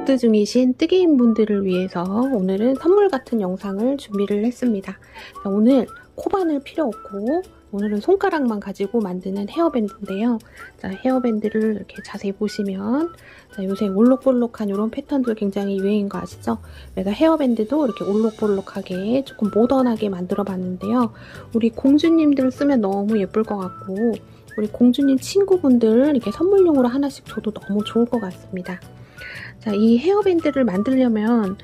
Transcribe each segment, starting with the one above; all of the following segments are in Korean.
모드 중이신 뜨개인 분들을 위해서 오늘은 선물 같은 영상을 준비를 했습니다. 자, 오늘 코바늘 필요 없고 오늘은 손가락만 가지고 만드는 헤어밴드인데요. 자, 헤어밴드를 이렇게 자세히 보시면 자, 요새 올록볼록한 이런 패턴도 굉장히 유행인 거 아시죠? 그래서 헤어밴드도 이렇게 올록볼록하게 조금 모던하게 만들어 봤는데요. 우리 공주님들 쓰면 너무 예쁠 것 같고 우리 공주님 친구분들 이렇게 선물용으로 하나씩 줘도 너무 좋을 것 같습니다. 자, 이 헤어밴드를 만들려면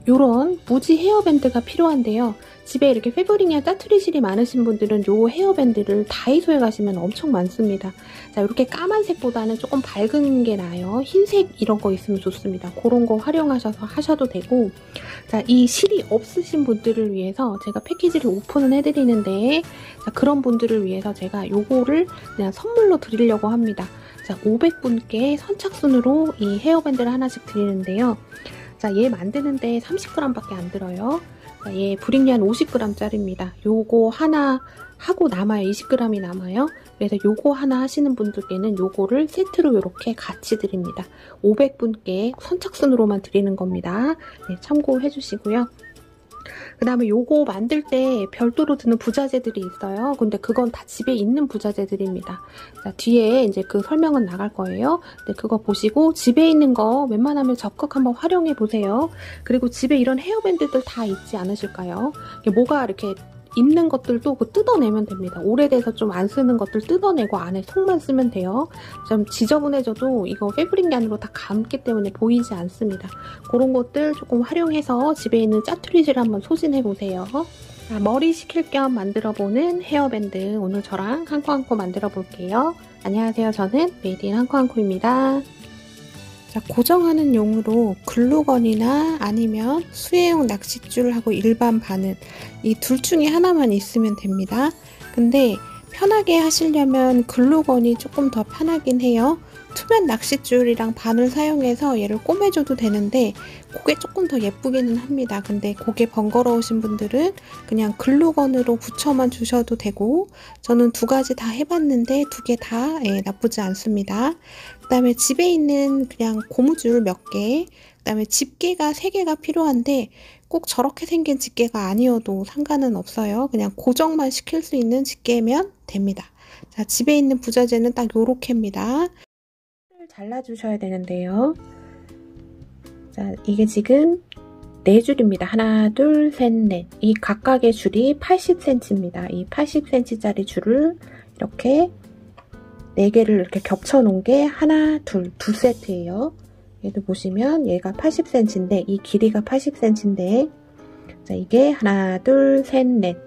요런 무지 헤어밴드가 필요한데요. 집에 이렇게 패브릭이나 짜투리실이 많으신 분들은 요 헤어밴드를 다이소에 가시면 엄청 많습니다. 자, 이렇게 까만색보다는 조금 밝은 게 나아요. 흰색 이런 거 있으면 좋습니다. 그런 거 활용하셔서 하셔도 되고, 자, 이 실이 없으신 분들을 위해서 제가 패키지를 오픈을 해드리는데, 자, 그런 분들을 위해서 제가 요거를 그냥 선물로 드리려고 합니다. 자, 500분께 선착순으로 이 헤어밴드를 하나씩 드리는데요. 자, 얘 만드는데 30g밖에 안 들어요. 자, 얘 브릭리 한 50g짜리입니다. 요거 하나 하고 남아요. 20g이 남아요. 그래서 요거 하나 하시는 분들께는 요거를 세트로 이렇게 같이 드립니다. 500분께 선착순으로만 드리는 겁니다. 네, 참고해 주시고요. 그 다음에 요거 만들 때 별도로 드는 부자재들이 있어요. 근데 그건 다 집에 있는 부자재들입니다. 자, 뒤에 이제 그 설명은 나갈 거예요. 네, 그거 보시고 집에 있는 거 웬만하면 적극 한번 활용해 보세요. 그리고 집에 이런 헤어밴드들 다 있지 않으실까요? 뭐가 이렇게 있는 것들도 그 뜯어내면 됩니다. 오래돼서 좀 안 쓰는 것들 뜯어내고 안에 속만 쓰면 돼요. 좀 지저분해져도 이거 패브릭 안으로 다 감기 때문에 보이지 않습니다. 그런 것들 조금 활용해서 집에 있는 짜투리질 한번 소진해보세요. 자, 머리 식힐 겸 만들어보는 헤어밴드 오늘 저랑 한코한코 만들어 볼게요. 안녕하세요. 저는 메이드 인 한코한코입니다. 자, 고정하는 용으로 글루건이나 아니면 수혜용 낚싯줄하고 일반 바늘 이 둘 중에 하나만 있으면 됩니다. 근데 편하게 하시려면 글루건이 조금 더 편하긴 해요. 투명 낚싯줄이랑 바늘 사용해서 얘를 꼬매줘도 되는데 그게 조금 더 예쁘기는 합니다. 근데 그게 번거로우신 분들은 그냥 글루건으로 붙여만 주셔도 되고 저는 두 가지 다 해봤는데 두 개 다 나쁘지 않습니다. 그 다음에 집에 있는 그냥 고무줄 몇 개, 그 다음에 집게가 3개가 필요한데 꼭 저렇게 생긴 집게가 아니어도 상관은 없어요. 그냥 고정만 시킬 수 있는 집게면 됩니다. 자, 집에 있는 부자재는 딱 요렇게입니다. 잘라주셔야 되는데요. 자, 이게 지금 4줄입니다. 하나, 둘, 셋, 넷. 이 각각의 줄이 80cm입니다. 이 80cm짜리 줄을 이렇게 4개를 이렇게 겹쳐 놓은 게 하나, 둘, 두 세트예요. 얘도 보시면 얘가 80cm인데 이 길이가 80cm인데 자, 이게 하나, 둘, 셋, 넷.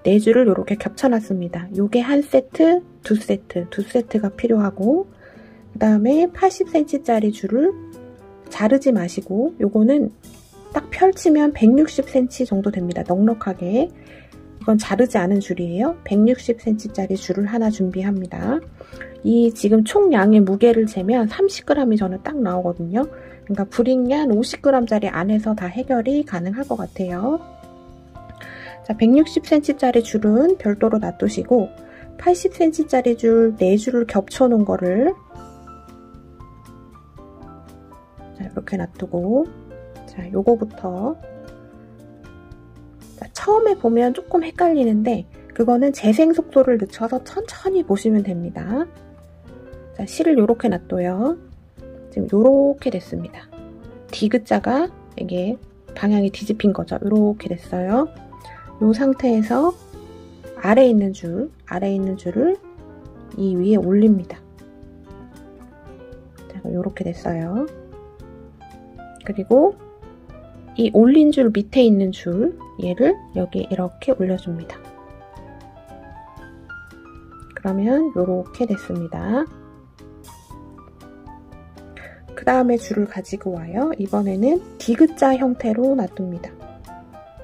4줄을 이렇게 겹쳐 놨습니다. 요게 한 세트, 두 세트가 필요하고 그 다음에 80cm짜리 줄을 자르지 마시고 요거는 딱 펼치면 160cm 정도 됩니다. 넉넉하게. 이건 자르지 않은 줄이에요. 160cm짜리 줄을 하나 준비합니다. 이 지금 총 양의 무게를 재면 30g이 저는 딱 나오거든요. 그러니까 브릭리 50g짜리 안에서 다 해결이 가능할 것 같아요. 자, 160cm짜리 줄은 별도로 놔두시고 80cm짜리 줄 4줄을 겹쳐 놓은 거를 자, 이렇게 놔두고 자, 요거부터 자, 처음에 보면 조금 헷갈리는데 그거는 재생 속도를 늦춰서 천천히 보시면 됩니다. 자, 실을 요렇게 놔둬요. 지금 요렇게 됐습니다. 디귿자가 이게 방향이 뒤집힌 거죠. 요렇게 됐어요. 요 상태에서 아래에 있는 줄을 이 위에 올립니다. 자, 요렇게 됐어요. 그리고 이 올린 줄 밑에 있는 줄 얘를 여기 이렇게 올려줍니다. 그러면 요렇게 됐습니다. 그 다음에 줄을 가지고 와요. 이번에는 디귿자 형태로 놔둡니다.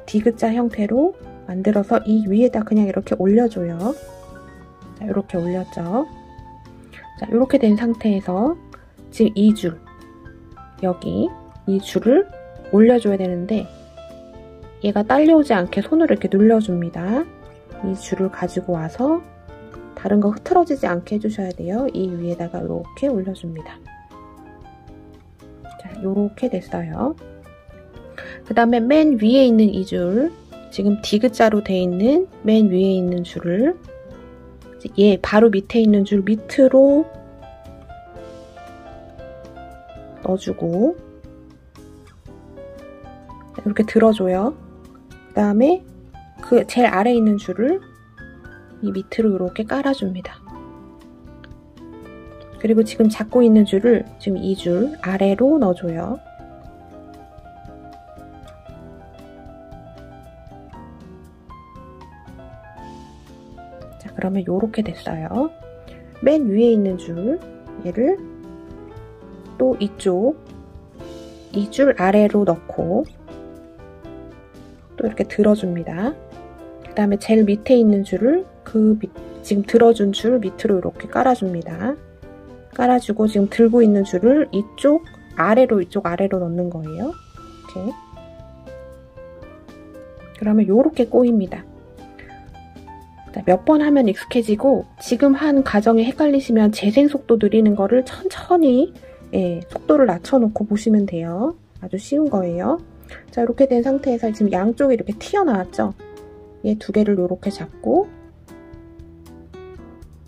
디귿자 형태로 만들어서 이 위에다 그냥 이렇게 올려줘요. 자, 이렇게 올렸죠. 자, 이렇게 된 상태에서 지금 이 줄, 여기 이 줄을 올려줘야 되는데 얘가 딸려오지 않게 손으로 이렇게 눌러줍니다. 이 줄을 가지고 와서 다른 거 흐트러지지 않게 해주셔야 돼요. 이 위에다가 이렇게 올려줍니다. 요렇게 됐어요. 그 다음에 맨 위에 있는 이 줄, 지금 디귿자로 돼 있는 맨 위에 있는 줄을 얘 바로 밑에 있는 줄 밑으로 넣어주고 이렇게 들어줘요. 그 다음에 그 제일 아래에 있는 줄을 이 밑으로 이렇게 깔아줍니다. 그리고 지금 잡고 있는 줄을 지금 이 줄 아래로 넣어줘요. 자, 그러면 이렇게 됐어요. 맨 위에 있는 줄, 얘를 또 이쪽, 이 줄 아래로 넣고 또 이렇게 들어줍니다. 그 다음에 제일 밑에 있는 줄을 지금 들어준 줄 밑으로 이렇게 깔아줍니다. 깔아주고 지금 들고 있는 줄을 이쪽 아래로 넣는 거예요. 이렇게. 그러면 이렇게 꼬입니다. 몇 번 하면 익숙해지고 지금 한 과정에 헷갈리시면 재생 속도 느리는 거를 천천히 속도를 낮춰놓고 보시면 돼요. 아주 쉬운 거예요. 자, 이렇게 된 상태에서 지금 양쪽이 이렇게 튀어나왔죠? 얘 두 개를 이렇게 잡고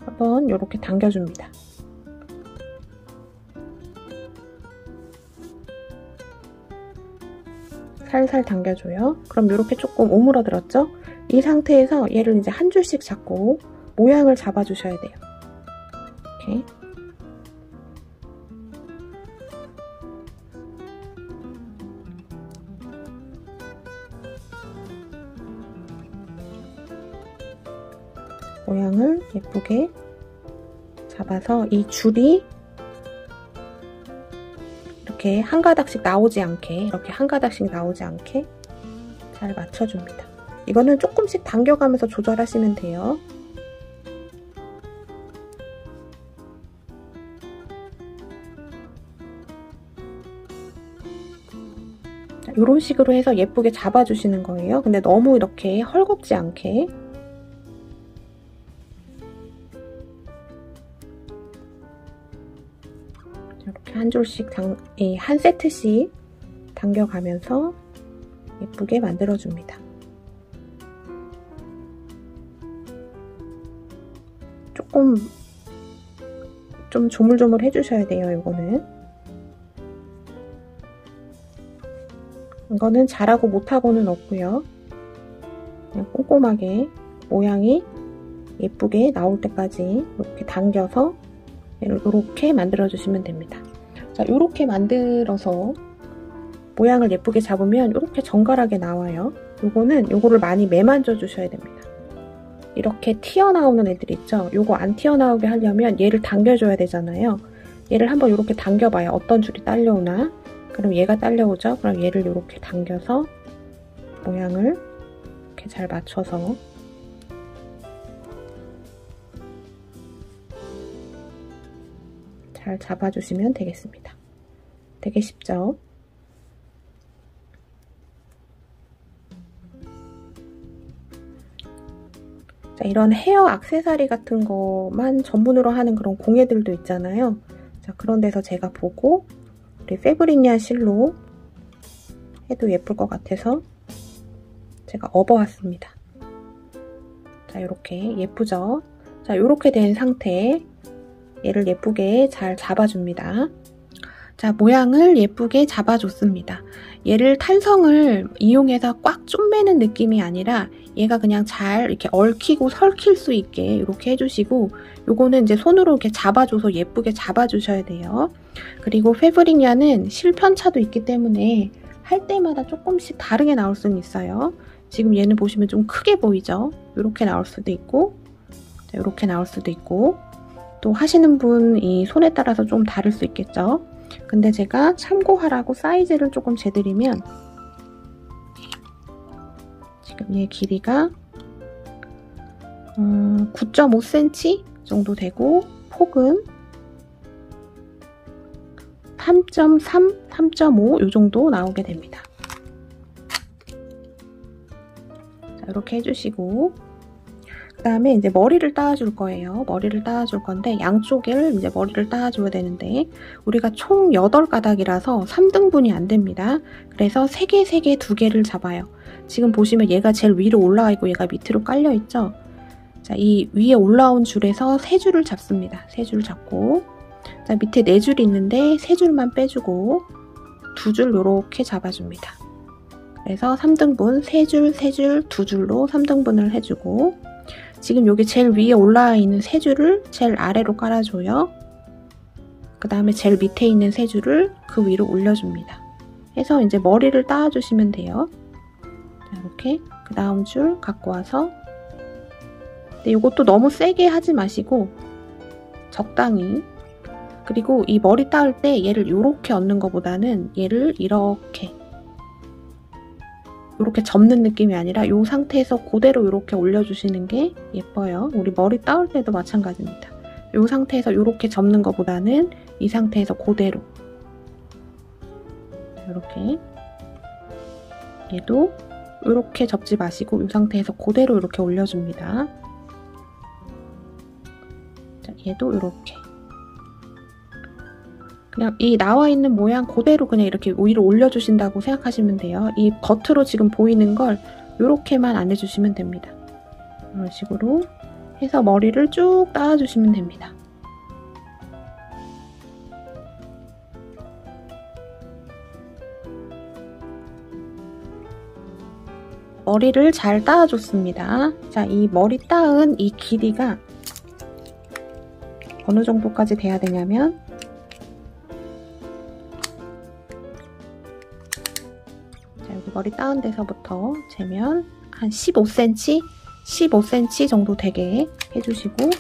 한번 이렇게 당겨줍니다. 살살 당겨줘요. 그럼 이렇게 조금 오므러들었죠? 이 상태에서 얘를 이제 한 줄씩 잡고 모양을 잡아주셔야 돼요. 이렇게. 모양을 예쁘게 잡아서 이 줄이 이렇게 한 가닥씩 나오지 않게 잘 맞춰줍니다. 이거는 조금씩 당겨가면서 조절하시면 돼요. 자, 이런 식으로 해서 예쁘게 잡아주시는 거예요. 근데 너무 이렇게 헐겁지 않게. 이렇게 한 줄씩 한 세트씩 당겨가면서 예쁘게 만들어줍니다. 조금 좀 조물조물 해주셔야 돼요. 이거는 잘하고 못하고는 없고요. 그냥 꼼꼼하게 모양이 예쁘게 나올 때까지 이렇게 당겨서 이렇게 만들어주시면 됩니다. 자, 이렇게 만들어서 모양을 예쁘게 잡으면 이렇게 정갈하게 나와요. 요거를 많이 매만져 주셔야 됩니다. 이렇게 튀어나오는 애들 있죠? 요거 안 튀어나오게 하려면 얘를 당겨줘야 되잖아요. 얘를 한번 이렇게 당겨봐요. 어떤 줄이 딸려오나? 그럼 얘가 딸려오죠? 그럼 얘를 이렇게 당겨서 모양을 이렇게 잘 맞춰서 잘 잡아주시면 되겠습니다. 되게 쉽죠? 자, 이런 헤어 액세서리 같은 거만 전문으로 하는 그런 공예들도 있잖아요. 자, 그런 데서 제가 보고 우리 페브리니아 실로 해도 예쁠 것 같아서 제가 업어왔습니다. 자, 이렇게 예쁘죠? 자, 이렇게 된 상태 얘를 예쁘게 잘 잡아줍니다. 자, 모양을 예쁘게 잡아줬습니다. 얘를 탄성을 이용해서 꽉 쪼매는 느낌이 아니라 얘가 그냥 잘 이렇게 얽히고 설킬 수 있게 이렇게 해주시고 요거는 이제 손으로 이렇게 잡아줘서 예쁘게 잡아주셔야 돼요. 그리고 페브리니아는 실편차도 있기 때문에 할 때마다 조금씩 다르게 나올 수는 있어요. 지금 얘는 보시면 좀 크게 보이죠? 이렇게 나올 수도 있고 이렇게 나올 수도 있고 또 하시는 분 이 손에 따라서 좀 다를 수 있겠죠? 근데 제가 참고하라고 사이즈를 조금 재드리면 지금 얘 길이가 9.5cm 정도 되고 폭은 3.3, 3.5 이 정도 나오게 됩니다. 자, 이렇게 해주시고 그 다음에 이제 머리를 따줄 거예요. 머리를 따줄 건데 양쪽을 이제 머리를 따줘야 되는데 우리가 총 8가닥이라서 3등분이 안 됩니다. 그래서 3개, 3개, 2개를 잡아요. 지금 보시면 얘가 제일 위로 올라와 있고 얘가 밑으로 깔려 있죠. 자, 이 위에 올라온 줄에서 3줄을 잡습니다. 3줄 잡고 자, 밑에 4줄이 있는데 3줄만 빼주고 2줄 요렇게 잡아줍니다. 그래서 3등분 3줄, 3줄, 2줄로 3등분을 해주고 지금 여기 제일 위에 올라와 있는 3줄을 제일 아래로 깔아줘요. 그 다음에 제일 밑에 있는 3줄을 그 위로 올려줍니다. 해서 이제 머리를 따주시면 돼요. 자, 이렇게 그 다음 줄 갖고 와서 근데 이것도 너무 세게 하지 마시고 적당히 그리고 이 머리 따을 때 얘를 이렇게 얹는 것보다는 얘를 이렇게 접는 느낌이 아니라 이 상태에서 그대로 이렇게 올려주시는 게 예뻐요. 우리 머리 따올 때도 마찬가지입니다. 이 상태에서 이렇게 접는 것보다는 이 상태에서 그대로 이렇게 얘도 이렇게 접지 마시고 이 상태에서 그대로 이렇게 올려줍니다. 자, 얘도 이렇게 그냥 이 나와 있는 모양 그대로 그냥 이렇게 위로 올려주신다고 생각하시면 돼요. 이 겉으로 지금 보이는 걸 이렇게만 안 해주시면 됩니다. 이런 식으로 해서 머리를 쭉 따주시면 됩니다. 머리를 잘 따줘줬습니다. 자, 이 머리 따은 이 길이가 어느 정도까지 돼야 되냐면 머리 따은 데서부터 재면 한 15cm? 15cm 정도 되게 해주시고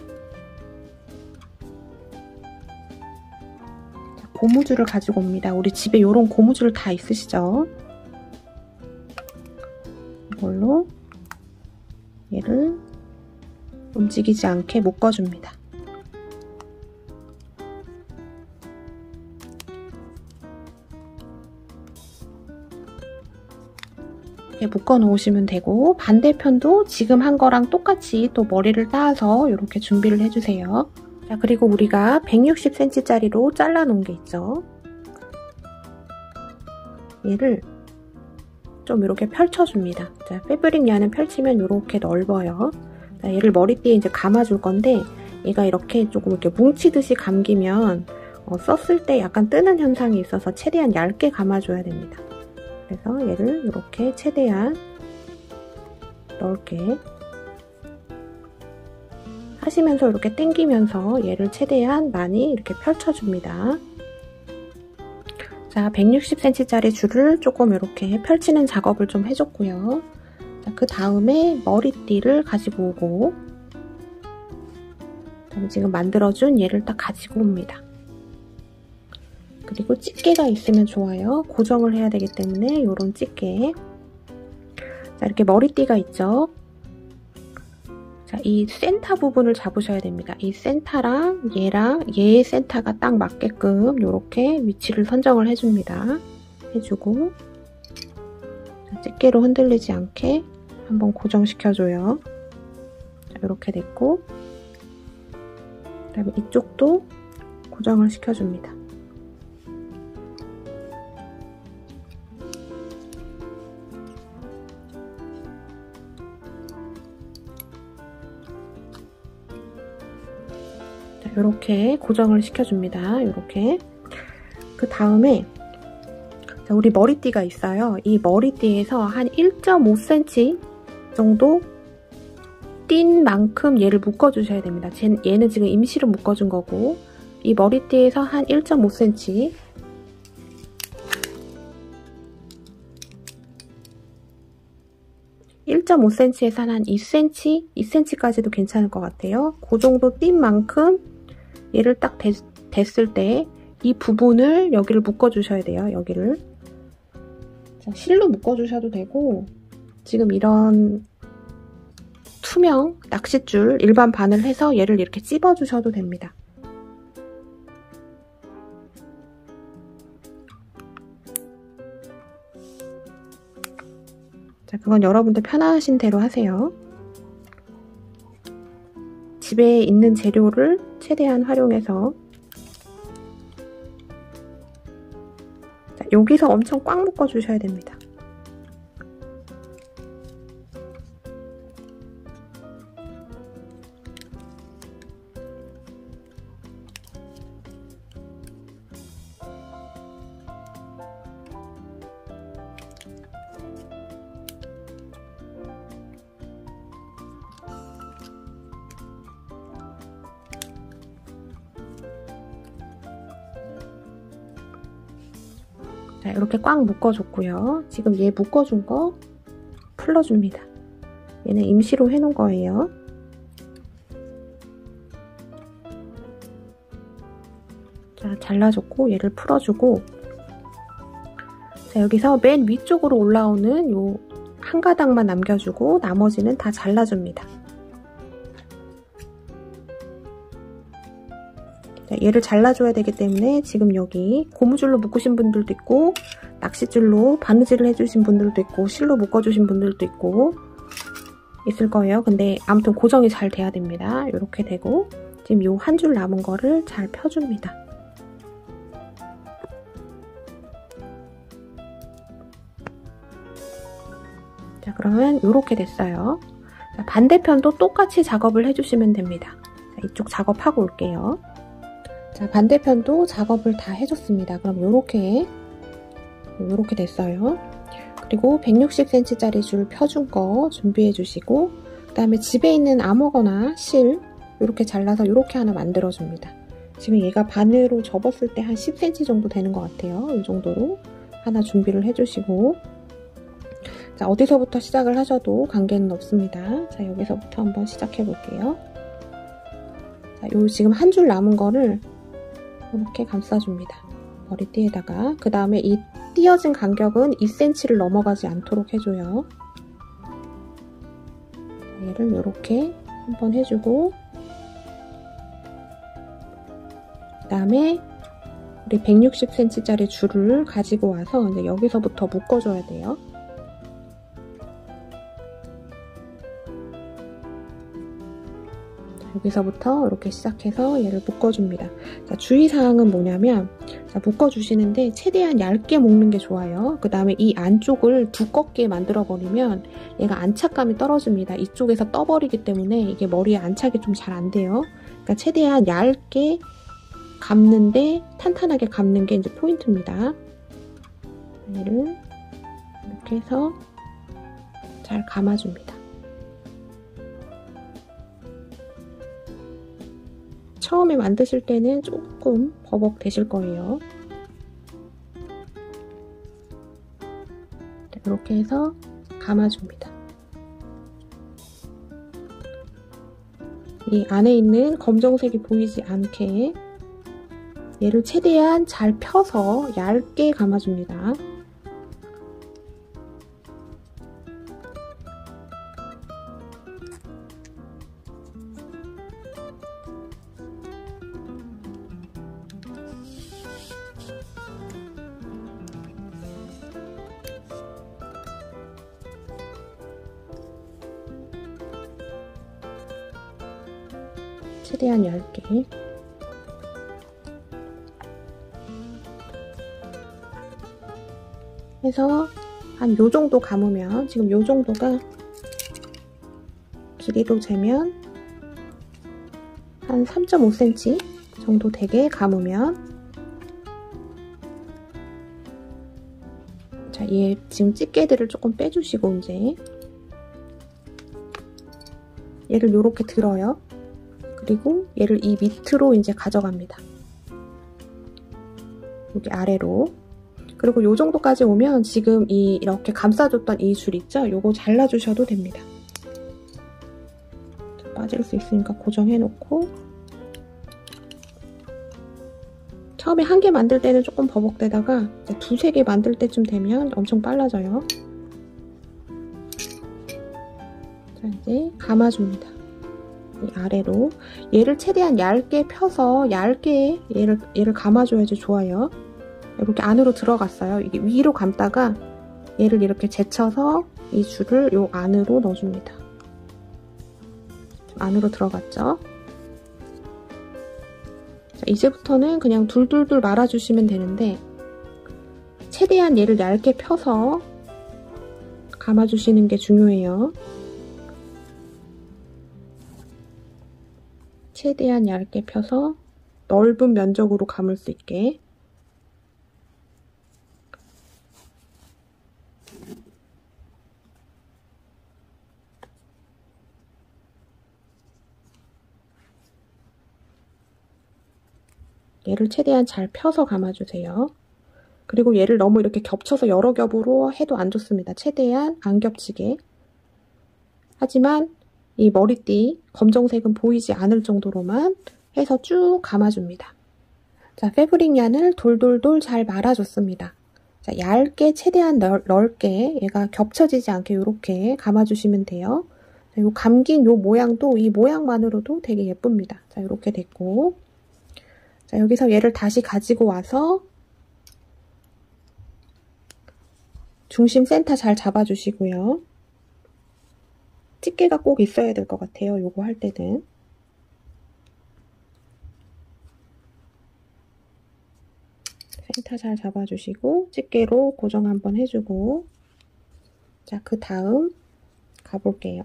자, 고무줄을 가지고 옵니다. 우리 집에 이런 고무줄 다 있으시죠? 이걸로 얘를 움직이지 않게 묶어줍니다. 묶어 놓으시면 되고 반대편도 지금 한 거랑 똑같이 또 머리를 따서 이렇게 준비를 해주세요. 자, 그리고 우리가 160cm 짜리로 잘라 놓은 게 있죠. 얘를 좀 이렇게 펼쳐줍니다. 자, 패브릭 야는 펼치면 이렇게 넓어요. 자, 얘를 머리띠에 이제 감아줄 건데 얘가 이렇게 조금 이렇게 뭉치듯이 감기면 썼을 때 약간 뜨는 현상이 있어서 최대한 얇게 감아줘야 됩니다. 그래서 얘를 이렇게 최대한 넓게 하시면서 이렇게 당기면서 얘를 최대한 많이 이렇게 펼쳐줍니다. 자, 160cm 짜리 줄을 조금 이렇게 펼치는 작업을 좀 해줬고요. 자, 그 다음에 머리띠를 가지고 오고 지금 만들어준 얘를 딱 가지고 옵니다. 그리고 집게가 있으면 좋아요. 고정을 해야 되기 때문에 이런 집게. 자, 이렇게 머리띠가 있죠. 자, 이 센터 부분을 잡으셔야 됩니다. 이 센터랑 얘의 센터가 딱 맞게끔 이렇게 위치를 선정을 해줍니다. 해주고 자, 집게로 흔들리지 않게 한번 고정시켜줘요. 자, 이렇게 됐고 그 다음에 이쪽도 고정을 시켜줍니다. 이렇게 고정을 시켜줍니다. 이렇게. 그 다음에 우리 머리띠가 있어요. 이 머리띠에서 한 1.5cm 정도 띈 만큼 얘를 묶어주셔야 됩니다. 얘는 지금 임시로 묶어준 거고 이 머리띠에서 한 1.5cm 1.5cm에서 한 2cm? 2cm까지도 괜찮을 것 같아요. 그 정도 띈 만큼 얘를 딱 댔을 때 이 부분을 여기를 묶어주셔야 돼요. 여기를. 자, 실로 묶어주셔도 되고 지금 이런 투명 낚싯줄 일반 바늘 해서 얘를 이렇게 찝어주셔도 됩니다. 자, 그건 여러분들 편하신 대로 하세요. 집에 있는 재료를 최대한 활용해서 자, 여기서 엄청 꽉 묶어주셔야 됩니다. 자, 이렇게 꽉 묶어줬고요. 지금 얘 묶어준 거 풀러줍니다. 얘는 임시로 해놓은 거예요. 자, 잘라줬고 얘를 풀어주고 자, 여기서 맨 위쪽으로 올라오는 요 한 가닥만 남겨주고 나머지는 다 잘라줍니다. 자, 얘를 잘라줘야 되기 때문에 지금 여기 고무줄로 묶으신 분들도 있고 낚싯줄로 바느질을 해주신 분들도 있고 실로 묶어주신 분들도 있고 있을 거예요. 근데 아무튼 고정이 잘 돼야 됩니다. 이렇게 되고 지금 요 한 줄 남은 거를 잘 펴줍니다. 자, 그러면 이렇게 됐어요. 자, 반대편도 똑같이 작업을 해주시면 됩니다. 자, 이쪽 작업하고 올게요. 자, 반대편도 작업을 다 해줬습니다. 그럼 이렇게 됐어요. 그리고 160cm짜리 줄 펴준 거 준비해 주시고 그 다음에 집에 있는 아무거나 실 이렇게 잘라서 이렇게 하나 만들어 줍니다. 지금 얘가 반으로 접었을 때 한 10cm 정도 되는 것 같아요. 이 정도로 하나 준비를 해주시고 자, 어디서부터 시작을 하셔도 관계는 없습니다. 자, 여기서부터 한번 시작해 볼게요. 자, 요 지금 한 줄 남은 거를 이렇게 감싸줍니다. 머리띠에다가. 그 다음에 이 띄어진 간격은 2cm를 넘어가지 않도록 해줘요. 얘를 이렇게 한번 해주고 그 다음에 우리 160cm짜리 줄을 가지고 와서 이제 여기서부터 묶어줘야 돼요. 여기서부터 이렇게 시작해서 얘를 묶어줍니다. 자, 주의사항은 뭐냐면 자, 묶어주시는데 최대한 얇게 묶는 게 좋아요. 그 다음에 이 안쪽을 두껍게 만들어버리면 얘가 안착감이 떨어집니다. 이쪽에서 떠버리기 때문에 이게 머리에 안착이 좀 잘 안 돼요. 그러니까 최대한 얇게 감는데 탄탄하게 감는 게 이제 포인트입니다. 얘를 이렇게 해서 잘 감아줍니다. 처음에 만드실 때는 조금 버벅 되실 거예요. 이렇게 해서 감아줍니다. 이 안에 있는 검정색이 보이지 않게 얘를 최대한 잘 펴서 얇게 감아줍니다. 최대한 얇게 해서 한 요 정도 감으면 지금 요 정도가 길이로 재면 한 3.5cm 정도 되게 감으면 자, 얘 지금 집게들을 조금 빼주시고 이제 얘를 요렇게 들어요. 그리고 얘를 이 밑으로 이제 가져갑니다. 여기 아래로. 그리고 요 정도까지 오면 지금 이렇게 감싸줬던 이 줄 있죠? 요거 잘라주셔도 됩니다. 빠질 수 있으니까 고정해놓고 처음에 한 개 만들 때는 조금 버벅대다가 두세 개 만들 때쯤 되면 엄청 빨라져요. 자, 이제 감아줍니다. 이 아래로 얘를 최대한 얇게 펴서 얇게 얘를 감아줘야지 좋아요. 이렇게 안으로 들어갔어요. 이게 위로 감다가 얘를 이렇게 제쳐서 이 줄을 요 안으로 넣어줍니다. 안으로 들어갔죠? 자, 이제부터는 그냥 둘둘둘 말아주시면 되는데 최대한 얘를 얇게 펴서 감아주시는 게 중요해요. 최대한 얇게 펴서 넓은 면적으로 감을 수 있게. 얘를 최대한 잘 펴서 감아주세요. 그리고 얘를 너무 이렇게 겹쳐서 여러 겹으로 해도 안 좋습니다. 최대한 안 겹치게. 하지만 이 머리띠 검정색은 보이지 않을 정도로만 해서 쭉 감아줍니다. 자, 패브릭 얀을 돌돌돌 잘 말아줬습니다. 자, 얇게 최대한 넓게 얘가 겹쳐지지 않게 이렇게 감아주시면 돼요. 자, 요 감긴 요 모양도 이 모양만으로도 되게 예쁩니다. 자, 이렇게 됐고, 자, 여기서 얘를 다시 가지고 와서 중심 센터 잘 잡아주시고요. 집게가 꼭 있어야 될 것 같아요. 요거 할 때는. 센터 잘 잡아주시고 집게로 고정 한번 해주고, 자, 그 다음 가볼게요.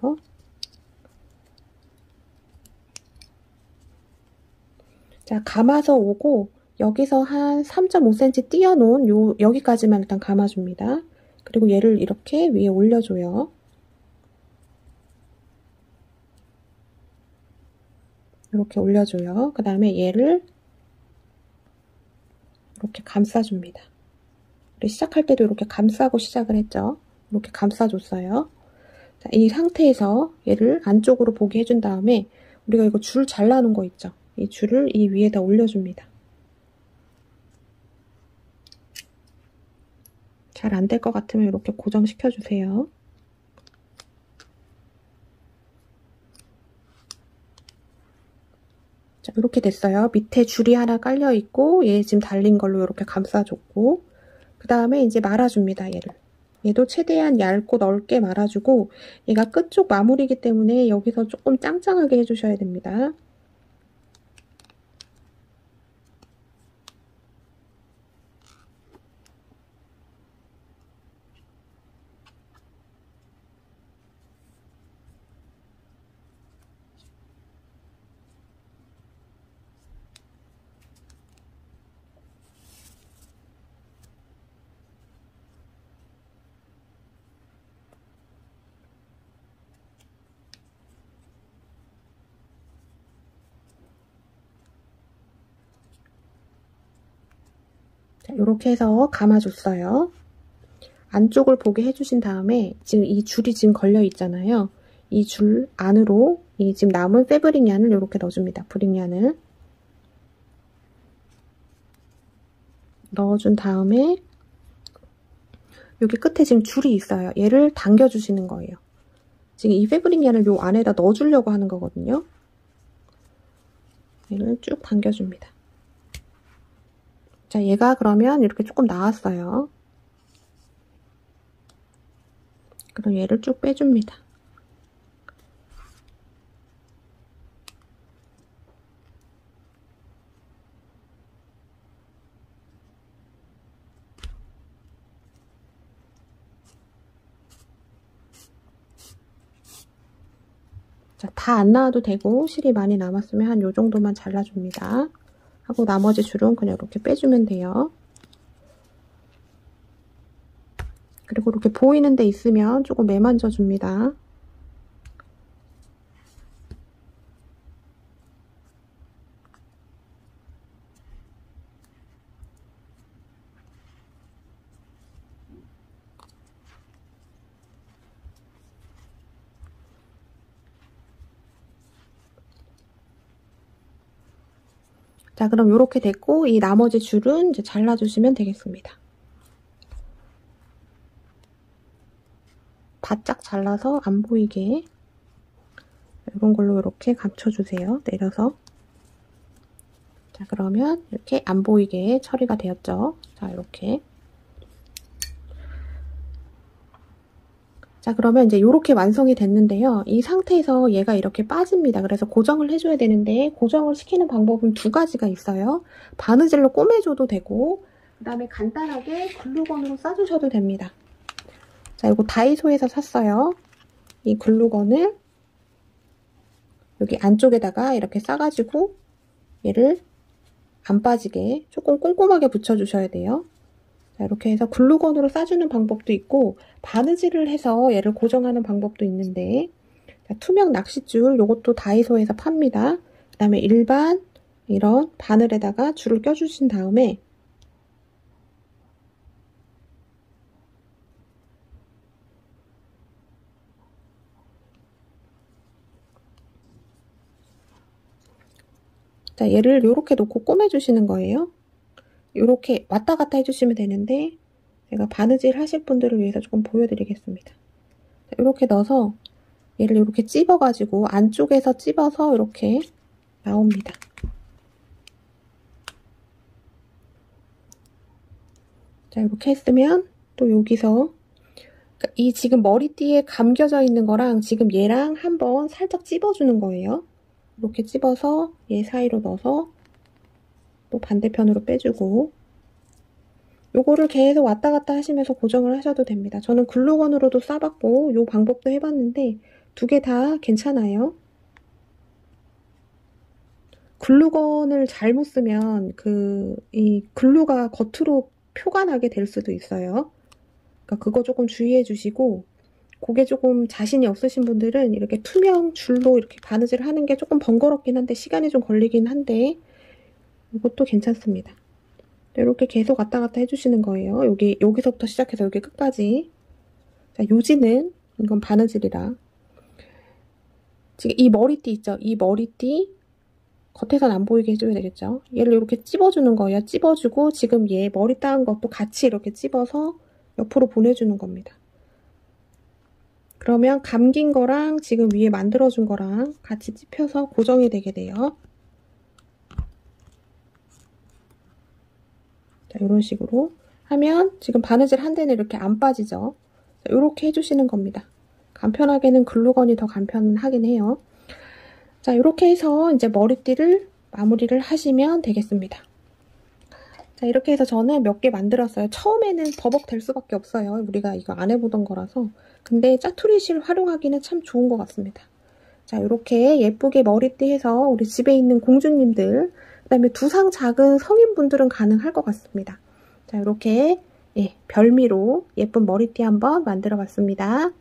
자, 감아서 오고 여기서 한 3.5cm 띄어놓은 여기까지만 일단 감아줍니다. 그리고 얘를 이렇게 위에 올려줘요. 이렇게 올려줘요. 그 다음에 얘를 이렇게 감싸줍니다. 우리 시작할 때도 이렇게 감싸고 시작을 했죠. 이렇게 감싸줬어요. 자, 이 상태에서 얘를 안쪽으로 보게 해준 다음에 우리가 이거 줄 잘라놓은 거 있죠. 이 줄을 이 위에다 올려줍니다. 잘 안 될 것 같으면 이렇게 고정시켜주세요. 자, 이렇게 됐어요. 밑에 줄이 하나 깔려 있고 얘 지금 달린 걸로 이렇게 감싸줬고, 그 다음에 이제 말아줍니다. 얘를. 얘도 최대한 얇고 넓게 말아주고, 얘가 끝쪽 마무리이기 때문에 여기서 조금 짱짱하게 해주셔야 됩니다. 자, 이렇게 해서 감아줬어요. 안쪽을 보게 해주신 다음에 지금 이 줄이 지금 걸려 있잖아요. 이 줄 안으로 이 지금 남은 패브릭 얀을 이렇게 넣어줍니다. 브릭 얀을 넣어준 다음에 여기 끝에 지금 줄이 있어요. 얘를 당겨주시는 거예요. 지금 이 패브릭 얀을 요 안에다 넣어주려고 하는 거거든요. 얘를 쭉 당겨줍니다. 자, 얘가 그러면 이렇게 조금 나왔어요. 그럼 얘를 쭉 빼줍니다. 자, 다 안 나와도 되고 실이 많이 남았으면 한 요 정도만 잘라줍니다. 하고 나머지 줄은 그냥 이렇게 빼주면 돼요. 그리고 이렇게 보이는 데 있으면 조금 매만져 줍니다. 자, 그럼 이렇게 됐고 이 나머지 줄은 이제 잘라주시면 되겠습니다. 바짝 잘라서 안 보이게 이런 걸로 이렇게 감춰주세요. 내려서. 자, 그러면 이렇게 안 보이게 처리가 되었죠. 자, 이렇게. 자, 그러면 이제 이렇게 완성이 됐는데요. 이 상태에서 얘가 이렇게 빠집니다. 그래서 고정을 해줘야 되는데 고정을 시키는 방법은 두 가지가 있어요. 바느질로 꼬매줘도 되고 그 다음에 간단하게 글루건으로 싸주셔도 됩니다. 자, 이거 다이소에서 샀어요. 이 글루건을 여기 안쪽에다가 이렇게 싸가지고 얘를 안 빠지게 조금 꼼꼼하게 붙여주셔야 돼요. 자, 이렇게 해서 글루건으로 싸주는 방법도 있고 바느질을 해서 얘를 고정하는 방법도 있는데 자, 투명 낚싯줄 요것도 다이소에서 팝니다. 그 다음에 일반 이런 바늘에다가 줄을 껴주신 다음에 자, 얘를 이렇게 놓고 꼬매주시는 거예요. 이렇게 왔다 갔다 해주시면 되는데 제가 바느질 하실 분들을 위해서 조금 보여드리겠습니다. 이렇게 넣어서 얘를 이렇게 찝어가지고 안쪽에서 찝어서 이렇게 나옵니다. 자, 이렇게 했으면 또 여기서 이 지금 머리띠에 감겨져 있는 거랑 지금 얘랑 한번 살짝 찝어주는 거예요. 이렇게 찝어서 얘 사이로 넣어서 또 반대편으로 빼주고 요거를 계속 왔다 갔다 하시면서 고정을 하셔도 됩니다. 저는 글루건으로도 싸봤고 요 방법도 해봤는데 두 개 다 괜찮아요. 글루건을 잘못 쓰면 이 글루가 겉으로 표가 나게 될 수도 있어요. 그러니까 그거 조금 주의해 주시고 그게 조금 자신이 없으신 분들은 이렇게 투명 줄로 이렇게 바느질 하는 게 조금 번거롭긴 한데 시간이 좀 걸리긴 한데 이것도 괜찮습니다. 이렇게 계속 왔다 갔다 해주시는 거예요. 여기서부터 시작해서 여기 끝까지. 자, 요지는 이건 바느질이라. 지금 이 머리띠 있죠? 이 머리띠 겉에선 안 보이게 해줘야 되겠죠? 얘를 이렇게 찝어주는 거예요. 찝어주고 지금 얘 머리 따은 것도 같이 이렇게 찝어서 옆으로 보내주는 겁니다. 그러면 감긴 거랑 지금 위에 만들어준 거랑 같이 찝혀서 고정이 되게 돼요. 자, 이런 식으로 하면 지금 바느질 한 대는 이렇게 안 빠지죠. 자, 이렇게 해주시는 겁니다. 간편하게는 글루건이 더 간편하긴 해요. 자, 이렇게 해서 이제 머리띠를 마무리를 하시면 되겠습니다. 자, 이렇게 해서 저는 몇 개 만들었어요. 처음에는 버벅될 수밖에 없어요. 우리가 이거 안 해보던 거라서. 근데 짜투리실 활용하기는 참 좋은 것 같습니다. 자, 이렇게 예쁘게 머리띠 해서 우리 집에 있는 공주님들, 그 다음에 두상 작은 성인분들은 가능할 것 같습니다. 자, 이렇게 별미로 예쁜 머리띠 한번 만들어 봤습니다.